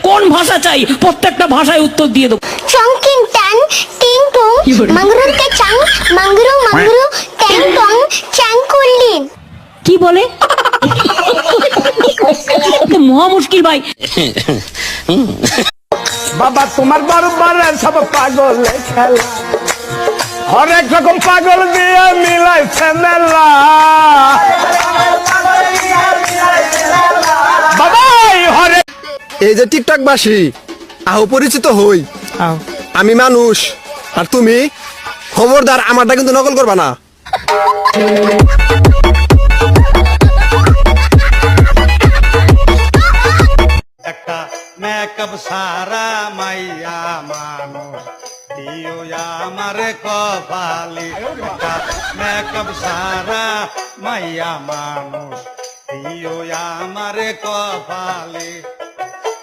কোন ভাষা চাই প্রত্যেকটা ভাষায় উত্তর দিয়ে দেবো। চংকিং ট্যাং টিং টং মাংরুম কে চাং মাংরু মাংরু ট্যাং টং চাং করলিন। কি বলে? মহা মুশকিল ভাই। বাবা তোমার দরবারে সব পাগল খেলা, হরেক রকম পাগল দিয়ে মিলাইছে মেলা। বাবাই হরে এই যে টিকটক বাসী আহো পরিচিত হই। আমি মানুষ আর তুমি খবরদার আমারটা কিন্তু নকল করবা না। একটা মেকআপ সারা মাইয়া মানুষ দিও আমার কপালে, একটা মেকআপ সারা মাইয়া মানুষ দিও আমার কপালে।